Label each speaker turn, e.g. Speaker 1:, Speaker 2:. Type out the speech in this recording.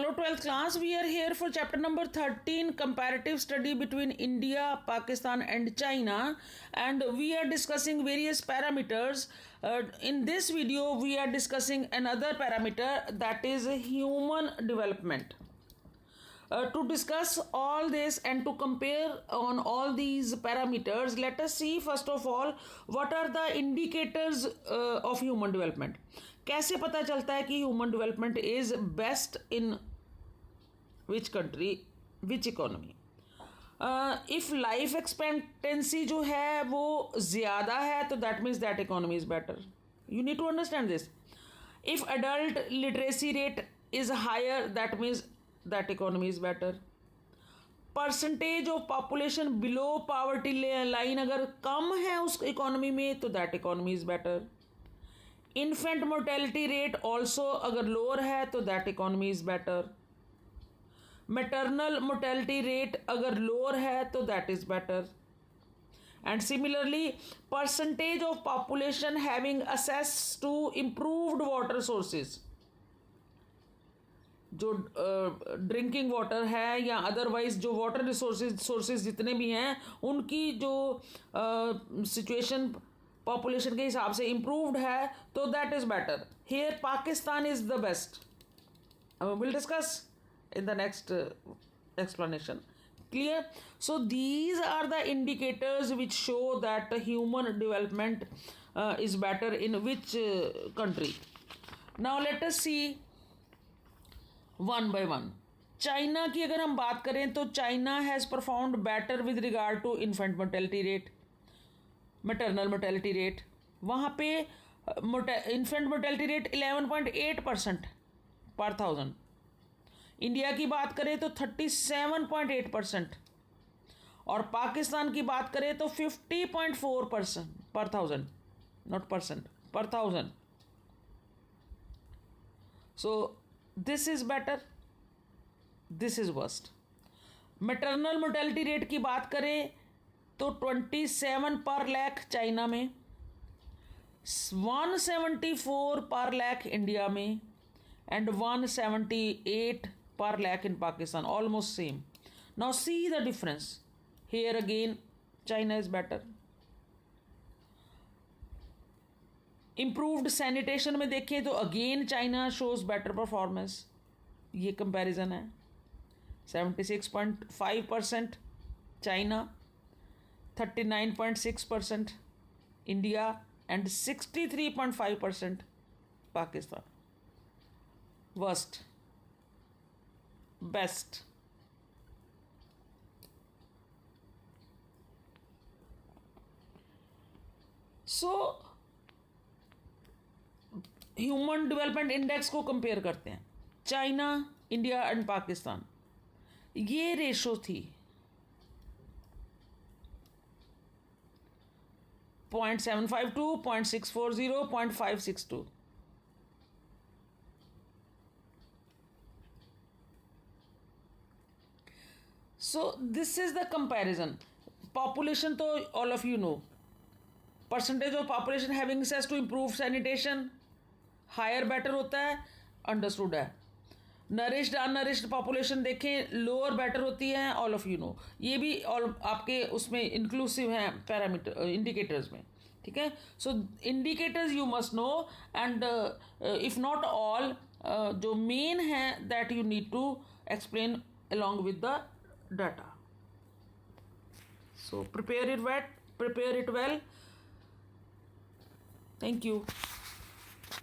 Speaker 1: Hello 12th class, we are here for chapter number 13, comparative study between India, Pakistan and China, and we are discussing various parameters. In this video we are discussing another parameter, that is human development. To discuss all this and to compare on all these parameters, let us see first of all what are the indicators of human development. कैसे पता चलता है कि human development is best in which country, which economy. If life expectancy जो है वो ज़्यादा है तो that means that economy is better. You need to understand this. If adult literacy rate is higher that means that economy is better. Percentage of population below poverty line अगर कम है उस इकोनॉमी में तो that economy is better. Infant mortality rate also अगर lower है तो that economy is better. Maternal mortality rate अगर लोअर है तो that is better. And similarly percentage of population having access to improved water sources, जो drinking water है या otherwise जो वाटर रिसोर्सेज जितने भी हैं उनकी जो सिचुएशन पॉपुलेशन के हिसाब से इम्प्रूव्ड है तो that is better. Here Pakistan is the best. Will discuss in the next explanation. Clear? So these are the indicators which show that human development is better in which country. Now let us see one by one. China की अगर हम बात करें तो China has performed better with regard to infant mortality rate, maternal mortality rate. वहाँ पे infant mortality rate 11.8% पर 1000. India की बात करें तो 37.8% और पाकिस्तान की बात करें तो 50.4% पर 1000, नॉट परसेंट, पर 1000. So this is better, this is worst. Maternal mortality rate की बात करें तो 27 पर लाख चाइना में, 174 पर लाख इंडिया में and 178 per lakh in Pakistan, almost same. Now see the difference. Here again China is better. Improved sanitation में देखें तो again China shows better performance. ये comparison है. 76.5% China, 39.6% India and 63.5% Pakistan. Worst, best. So human development index को compare करते हैं, China, India and Pakistan. ये ratio थी 0.752, 0.640, 0.562. So this is the comparison. Population तो all of you know. Percentage of population having access to improved sanitation, higher better होता है, understood है. Nourished unnourished population देखें, lower better होती है, all of you know. ये भी all आपके उसमें inclusive हैं parameter indicators में, ठीक है. So indicators you must know and if not all जो main है that you need to explain along with the data. So prepare it well. Thank you.